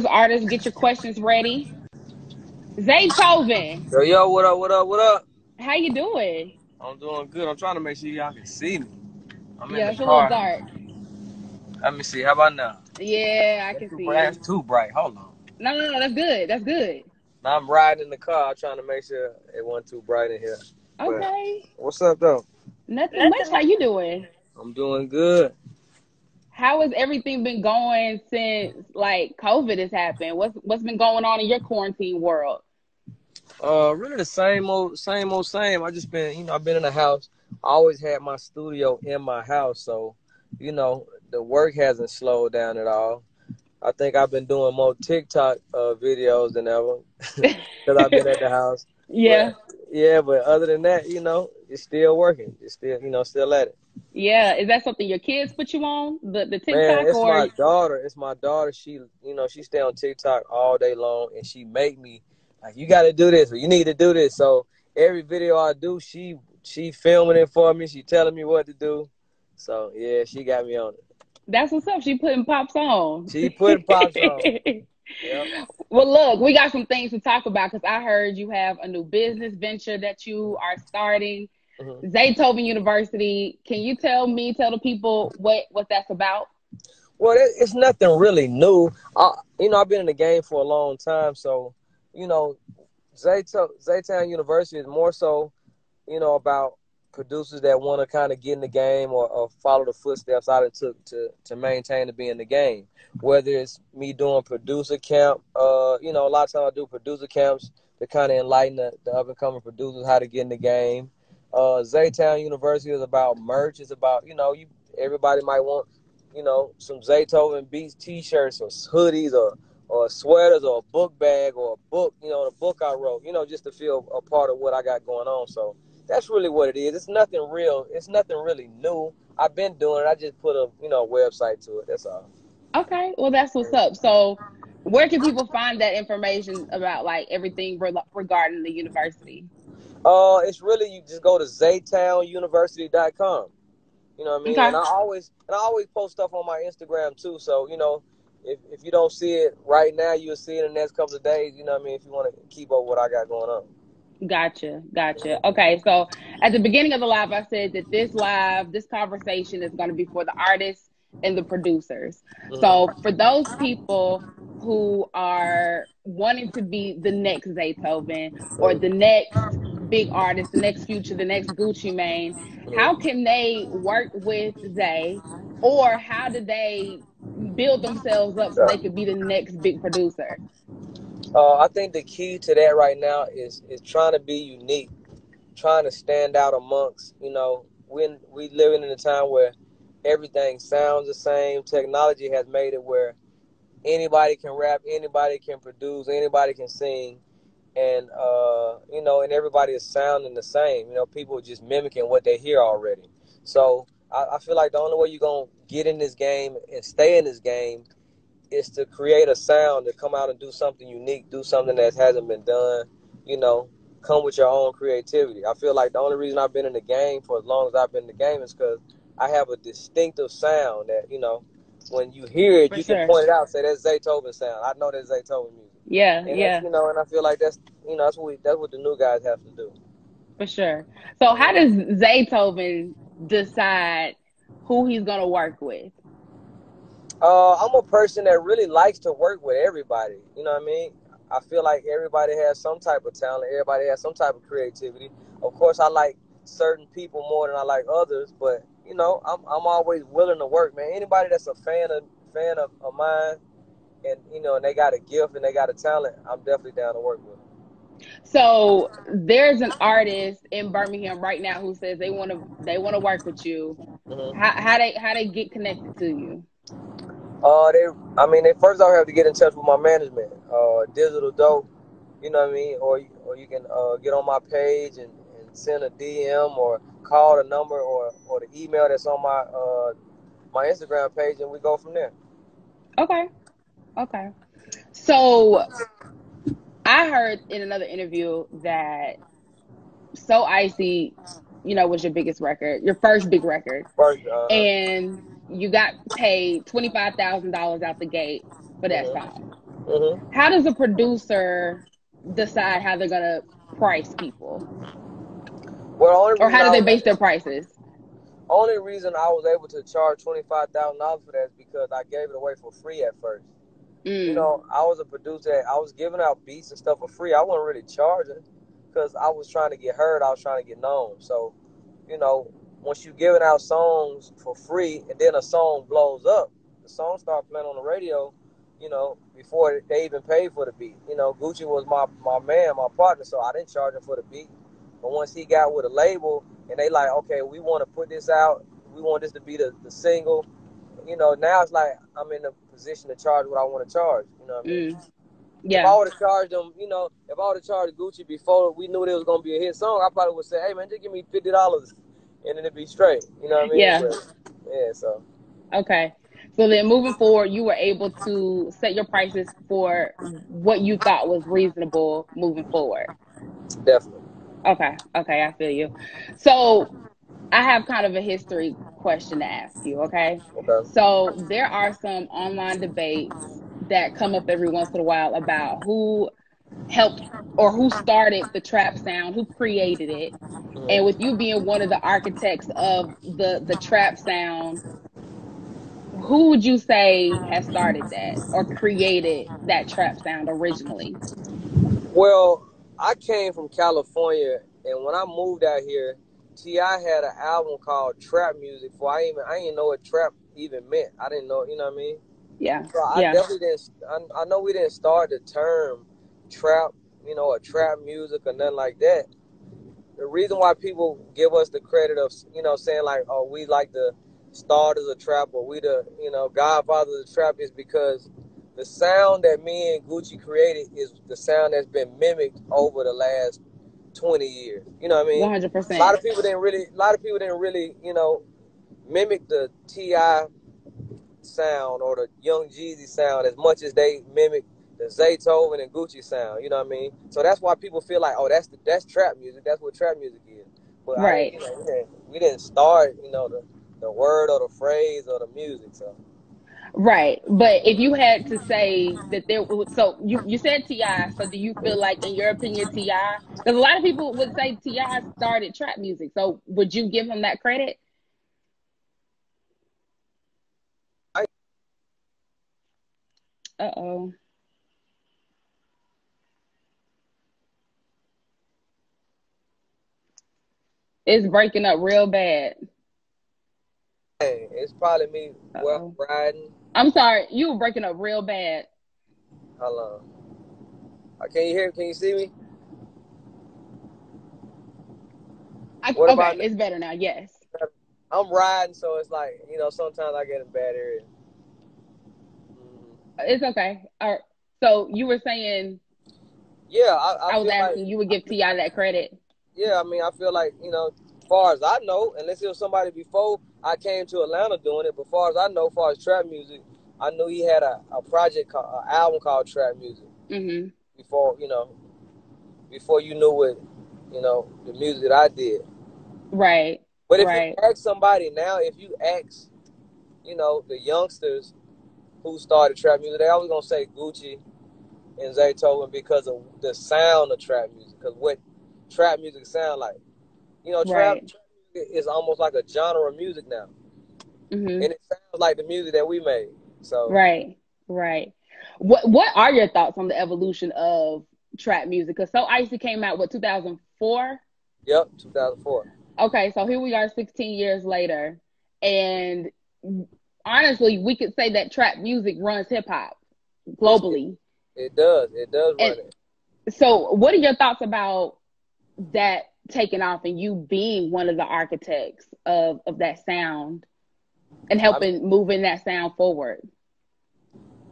Artists, get your questions ready. Zaytoven, Yo, what up, what up, what up? how you doing? I'm doing good. I'm trying to make sure y'all can see me. I'm in Yeah, the it's a little car. dark. Let me see. How about now? Yeah, I That's can too see bright. you. That's too bright. Hold on. No, no, no, that's good. That's good. Now I'm riding in the car. I'm trying to make sure it wasn't too bright in here. But Okay. what's up, though? Nothing much. How you doing? I'm doing good. How has everything been going since like COVID has happened? What's been going on in your quarantine world? Really the same old, same old, same. I just been, I've been in the house. I always had my studio in my house, so the work hasn't slowed down at all. I think I've been doing more TikTok videos than ever because I've been at the house. Yeah. But yeah, but other than that, it's still working. It's still, still at it. Yeah. Is that something your kids put you on? The Man, TikTok it's or my daughter. It's my daughter. She stay on TikTok all day long, and she make me like, you got to do this or you need to do this. So every video I do, she filming it for me. She telling me what to do. So yeah, she got me on it. that's what's up. She putting pops on. She putting pops on. Yep. Well, look, we got some things to talk about because I heard you have a new business venture that you are starting, Mhm. Zaytoven University. Can you tell the people what that's about? Well, it's nothing really new. I've been in the game for a long time, so you know, Zaytown University is more so, about producers that want to kind of get in the game or follow the footsteps I done took to maintain to be in the game. Whether it's me doing producer camp, a lot of times I do producer camps to kind of enlighten the up and coming producers how to get in the game. Zaytown University is about merch. It's about, everybody might want, some Zaytoven Beats t-shirts or hoodies or sweaters or a book bag or a book, the book I wrote, just to feel a part of what I got going on. So that's really what it is. It's nothing real. It's nothing really new. I've been doing it. I just put a, website to it. That's all. Okay, well that's what's up. So, where can people find that information about like everything regarding the university? It's really, you just go to zaytownuniversity.com. You know what I mean? Okay. And I always post stuff on my Instagram too. So, if you don't see it right now, you'll see it in the next couple of days. You know what I mean? If you want to keep up what I got going on. Gotcha, gotcha. Okay, so at the beginning of the live, I said that this conversation is going to be for the artists and the producers. So Mm-hmm. for those people who are wanting to be the next Zaytoven or the next big artist, the next Future, the next Gucci Mane, how Mm-hmm. can they work with Zay, or how do they build themselves up so they could be the next big producer? I think the key to that right now is trying to be unique, trying to stand out amongst, when we living in a time where everything sounds the same. Technology has made it where anybody can rap, anybody can produce, anybody can sing, and and everybody is sounding the same. People are just mimicking what they hear already. So I feel like the only way you're gonna get in this game and stay in this game is to create a sound, to come out and do something unique, do something that hasn't been done, you know, come with your own creativity. I feel like the only reason I've been in the game for as long as I've been in the game is because I have a distinctive sound that, when you hear it, For you can sure. point it out, say that's Zaytoven sound. I know that's Zaytoven music. Yeah, And that's, yeah. and I feel like that's what the new guys have to do. For sure. So how does Zaytoven decide who he's gonna work with? I'm a person that really likes to work with everybody. You know what I mean? I feel like everybody has some type of talent. Everybody has some type of creativity. Of course, I like certain people more than I like others, but I'm always willing to work, man. Anybody that's a fan of mine, and and they got a gift and they got a talent, I'm definitely down to work with. So there's an artist in Birmingham right now who says they wanna work with you. Mm-hmm. How they get connected to you? They first off have to get in touch with my management, Digital Dope. You know what I mean? Or you can get on my page and send a DM or call the number or the email that's on my Instagram page, and we go from there. Okay. Okay. So I heard in another interview that So Icy, was your biggest record, your first big record. First, And you got paid $25,000 out the gate for that mhm. song. Hmm. How does a producer decide how they're gonna price people, Well, or how do they base their prices? only reason I was able to charge $25,000 for that is because I gave it away for free at first. You Mm, know, I was a producer. I was giving out beats and stuff for free. I wasn't really charging because I was trying to get heard. I was trying to get known. So, you know, once you giving out songs for free and then a song blows up, the song start playing on the radio, you know, before they even paid for the beat. You know, Gucci was my man, my partner, so I didn't charge him for the beat. But once he got with a label and they like, okay, we want to put this out, we want this to be the single, you know, now it's like I'm in a position to charge what I want to charge. You know what I mean? mm, If I yeah, would have charged them, you know, if I would have charged Gucci before we knew there was gonna be a hit song, I probably would say, "Hey man, just give me $50 and then it'd be straight." You know what I mean? yeah. But yeah, so Okay. So then moving forward, you were able to set your prices for what you thought was reasonable moving forward. definitely. Okay. Okay, I feel you. So I have kind of a history question to ask you, okay? Okay. So there are some online debates that come up every once in a while about who helped or who started the trap sound, who created it. And with Mm-hmm. you being one of the architects of the trap sound, who would you say has started that or created that trap sound originally? Well, I came from California, and when I moved out here, Ti had an album called Trap Music. For I didn't know what trap even meant. I didn't know, you know what I mean? Yeah. So I Yeah. definitely didn't. I know we didn't start the term trap, you know, or trap music or nothing like that. The reason why people give us the credit of, you know, saying like, oh, we like the starters of trap or we the, you know, godfathers of trap is because the sound that me and Gucci created is the sound that's been mimicked over the last 20 years. You know what I mean? A lot 100%. of people didn't really, a lot of people didn't really, you know, mimic the Ti sound or the Young Jeezy sound as much as they mimic the Zaytoven and Gucci sound. You know what I mean? So that's why people feel like, oh, that's trap music. That's what trap music is. But I didn't, Right. you know, we didn't start, you know, the word or the phrase or the music. So Right. But if you had to say that there, so you said Ti. So do you feel like, in your opinion, Ti? Because a lot of people would say Ti started trap music. So would you give him that credit? I Uh-oh. It's breaking up real bad. it's probably me well Uh-oh. riding. I'm sorry. You were breaking up real bad. How long? Can you hear? Can you see me? What Okay, about now? it's better now. Yes. I'm riding, so it's like, you know, sometimes I get in bad area. Hmm. It's okay. All right. So you were saying, Yeah, I I was feel like asking, you would give Ti that credit. yeah, I mean, I feel like, you know, far as I know, unless it was somebody before I came to Atlanta doing it, but far as I know, far as trap music, I knew he had a project, an album called Trap Music Mm-hmm. before, you know, before you knew what, you know, the music that I did. Right. But if you Right. ask somebody now, if you ask, you know, the youngsters who started trap music, they always gonna say Gucci and Zaytoven because of the sound of trap music, because what trap music sound like. You know, Right. trap music is almost like a genre of music now, Mm-hmm. and it sounds like the music that we made. So, Right. Right. What are your thoughts on the evolution of trap music? Because So Icy came out, what, 2004? yep, 2004. Okay, so here we are 16 years later. And honestly, we could say that trap music runs hip hop It globally. it does And run it. so, what are your thoughts about that taking off and you being one of the architects of that sound and I mean, helping moving that sound forward?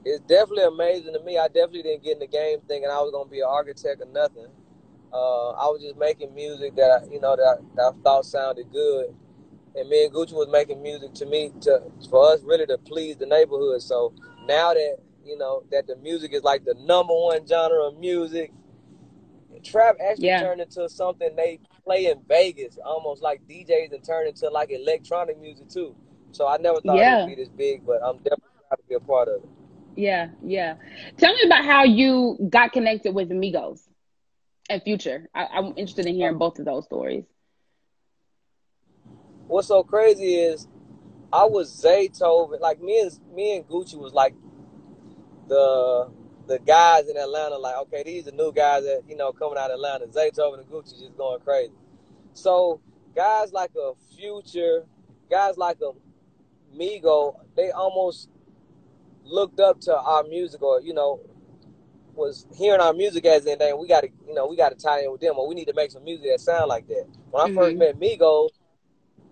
it's definitely amazing to me. I definitely didn't get in the game thinking I was gonna be an architect or nothing. I was just making music that I, you know, that I thought sounded good, and me and Gucci was making music to me to for us really to please the neighborhood. So now that you know that the music is like the number one genre of music, trap actually Yeah. turned into something they play in Vegas, almost like DJs, and turned into like electronic music too. So I never thought it would Yeah. be this big, but I'm definitely proud to be a part of it. Yeah, yeah. Tell me about how you got connected with Migos and Future. I'm interested in hearing both of those stories. What's so crazy is I was Zaytoven. Like me and Gucci was like the the guys in Atlanta. Like, okay, these are new guys that coming out of Atlanta. Zaytoven and Gucci just going crazy. So guys like a Future, guys like a Migo, they almost looked up to our music, or was hearing our music as in, dang, we got to tie in with them, or we need to make some music that sound like that. When I first Mm-hmm. met Migos,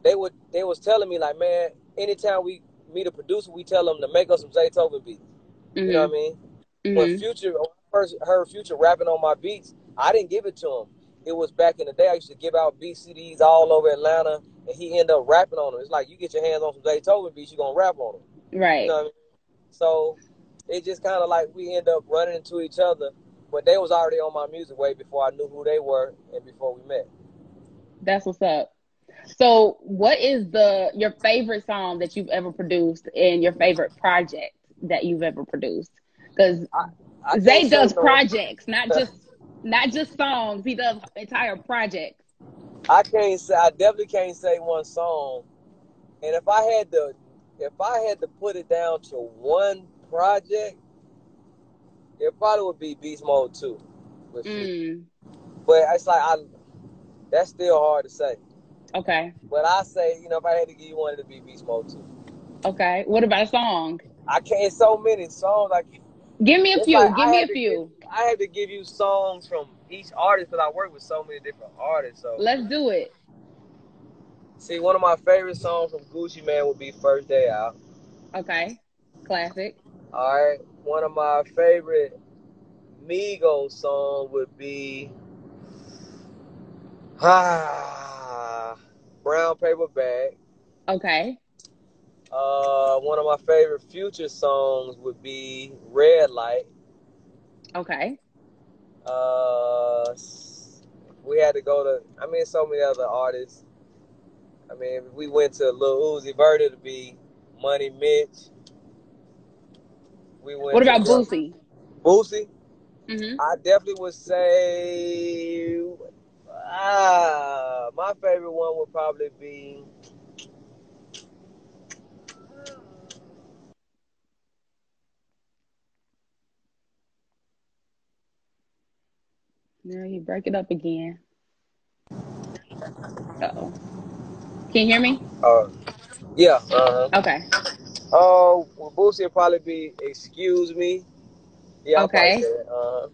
they was telling me like, man, anytime we meet a producer, we tell them to make us some Zaytoven beats. You know what I Mm-hmm. mean? When Mm-hmm. When I first heard Future rapping on my beats, I didn't give it to him. It was back in the day. I used to give out beat CDs all over Atlanta, and he ended up rapping on them. It's like, you get your hands on some Zaytoven beats, you gonna rap on them. You know Right. what I mean? So it just kind of like we end up running into each other, but they was already on my music way before I knew who they were and before we met. That's what's up. So, what is the your favorite song that you've ever produced and your favorite project that you've ever produced? Because I I can't Zay say does no. projects, not just songs. He does entire projects. I can't say. I definitely can't say one song. And if I had to put it down to one project, it probably would be Beast Mode 2 with Future. Mm, But it's like that's still hard to say. okay. But I say, if I had to give you one, it'd be Beast Mode 2. Okay. What about a song? I can't. So many songs. I can't. Give me a It's like few. Give me a few. I had to give you songs from each artist because I work with so many different artists. So Let's do it. see, one of my favorite songs from Gucci Man would be First Day Out. Okay. Classic. All right, one of my favorite Migos song would be Brown Paper Bag. Okay. One of my favorite Future songs would be Red Light. Okay. We had to go to, so many other artists. We went to Lil Uzi Vert to be Money Mitch. We What went to about Boosie? Boosie. Mm-hmm. I definitely would say my favorite one would probably be No, you break it up again. Uh-oh. Can you hear me? uh yeah, Okay. well, Boosie would probably be Excuse Me. Yeah, I'll probably say Okay. it.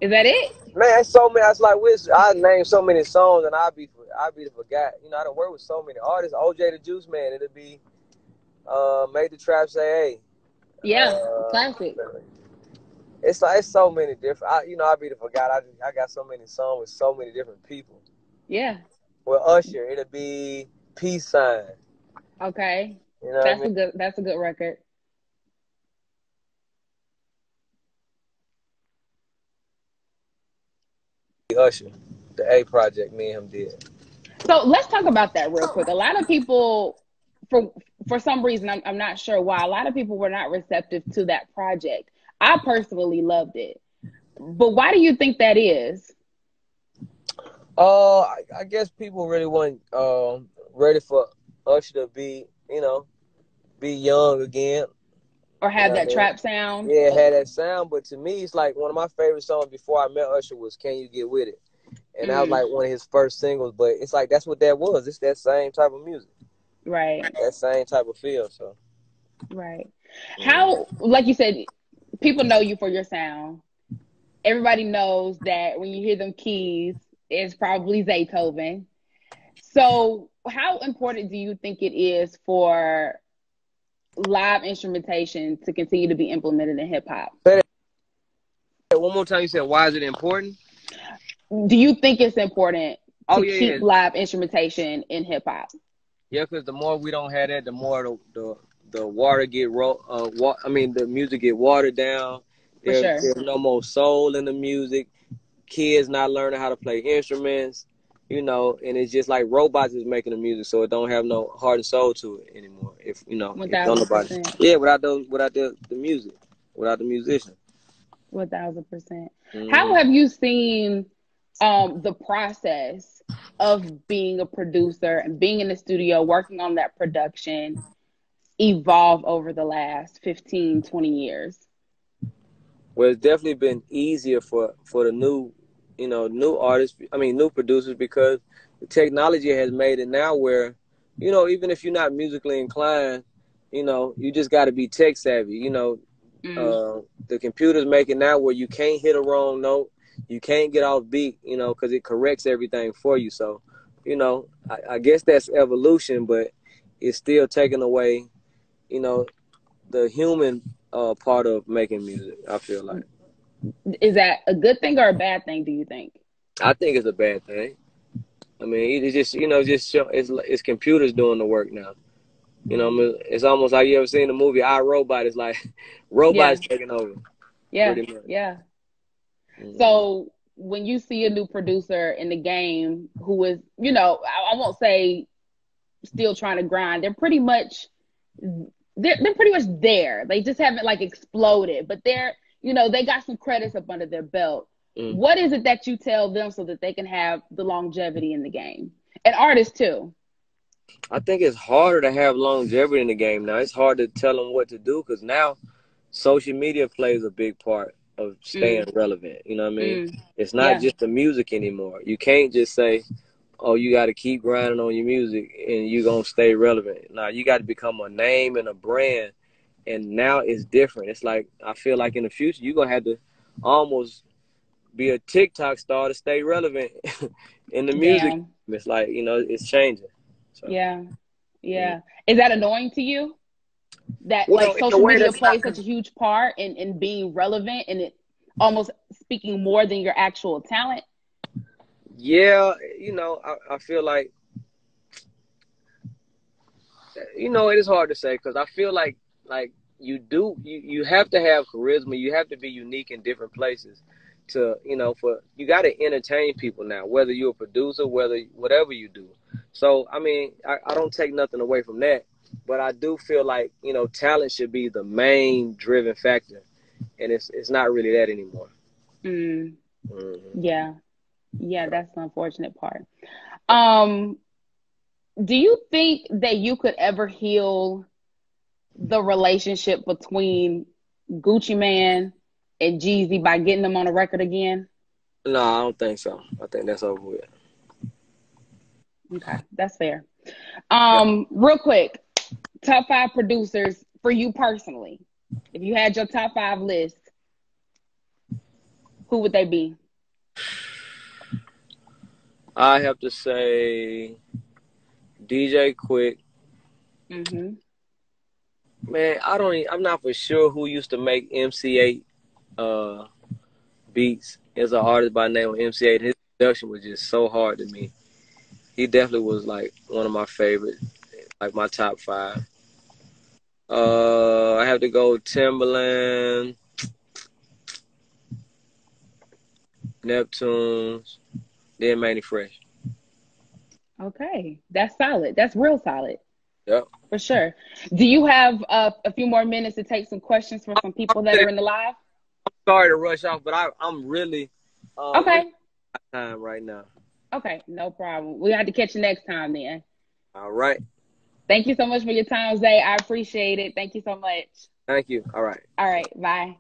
Is that it? Man, so many. I was like, I named so many songs, and I'd be the forgot. I don't work with so many artists. OJ the Juice Man. It'd be Made the Trap Say Hey. Yeah. Uh, Classic. it's so many different. I'd be the forgot. I got so many songs with so many different people. Yeah. With Usher, it'd be Peace Sign. Okay. You know what I That's mean? a good record. Usher, the A Project, me and him did. So let's talk about that real quick. A lot of people, for for some reason, I'm not sure why, a lot of people were not receptive to that project. I personally loved it. But why do you think that is? I guess people really weren't ready for Usher to be young again. Or You know have what I that mean? trap sound? Yeah, it had that sound, but to me, it's like one of my favorite songs before I met Usher was "Can You Get With It," and that was Mm, like one of his first singles. But it's like that's what that was. It's that same type of music, right, that same type of feel. So, right. mm. How, like you said, people know you for your sound. Everybody knows that when you hear them keys, it's probably Zaytoven. So, how important do you think it is for live instrumentation to continue to be implemented in hip hop? Say that one more time. You said, "Why is it important?" Do you think it's important Oh to yeah, keep yeah, live instrumentation in hip hop? yeah. Because the more we don't have that, the more the water get the music get watered down. For sure. There's no more soul in the music. Kids not learning how to play instruments. you know, and it's just like robots is making the music, so it don't have no heart and soul to it anymore. If you know, One if don't thousand nobody, percent. yeah, without the music, without the musician. 1000%. How Hmm. have you seen the process of being a producer and being in the studio working on that production evolve over the last 15, 20 years? Well, it's definitely been easier for the new, you know, new artists. I mean, new producers because the technology has made it now where, you know, even if you're not musically inclined, you know, you just got to be tech savvy. You know, Mm, the computers make it now where you can't hit a wrong note, you can't get off beat, you know, because it corrects everything for you. So, you know, I guess that's evolution, but it's still taking away, you know, the human part of making music. I feel like. is that a good thing or a bad thing, do you think? I think it's a bad thing. I mean, it's just, you know, just show, it's computers doing the work now. You know, I mean, it's almost like you ever seen the movie I Robot. It's like robots Yeah, taking over, yeah, pretty much. yeah. Hmm. So when you see a new producer in the game who is, you know, I won't say still trying to grind, they're pretty much there. They just haven't like exploded, but they're, you know, they got some credits up under their belt. Hmm. What is it that you tell them so that they can have the longevity in the game? And artists too. I think it's harder to have longevity in the game now. It's hard to tell them what to do because now social media plays a big part of staying Mm, relevant. You know what I mean? mm, It's not yeah, just the music anymore. You can't just say, oh, you got to keep grinding on your music and you're going to stay relevant. Now, you got to become a name and a brand. And now it's different. It's like, I feel like in the future, you're going to have to almost be a TikTok star to stay relevant in the music. damn, It's like, you know, it's changing. So, yeah, mm. yeah. Is that annoying to you? That Well, like in a social way media that's not, plays such a huge part in being relevant and it almost speaking more than your actual talent? yeah, you know, I feel like, you know, it is hard to say because I feel like you have to have charisma. You have to be unique in different places to, you know, for you got to entertain people now, whether you're a producer, whether whatever you do. So I mean, I don't take nothing away from that, but I do feel like, you know, talent should be the main driving factor, and it's not really that anymore. Mm, Hmm. yeah, yeah, that's the unfortunate part. Um, do you think that you could ever heal the relationship between Gucci Man and Jeezy by getting them on a record again? No, I don't think so. I think that's over with. Okay, that's fair. Yeah. Real quick, top five producers for you personally. If you had your top five list, who would they be? I have to say DJ Quick. Mm-hmm. Man, I'm not for sure who used to make MC8 uh, beats as an artist by the name of MC8. His production was just so hard to me. He definitely was like one of my favorites, like my top five. I have to go Timberland, Neptunes, then Manny Fresh. Okay, that's solid. That's real solid Yep. for sure. Do you have a few more minutes to take some questions for some people that are in the live? Sorry to rush off, but I'm really Okay, time right now. okay, no problem. We have to catch you next time then. All right. Thank you so much for your time, Zay. I appreciate it. Thank you so much. Thank you. All right. All right, bye.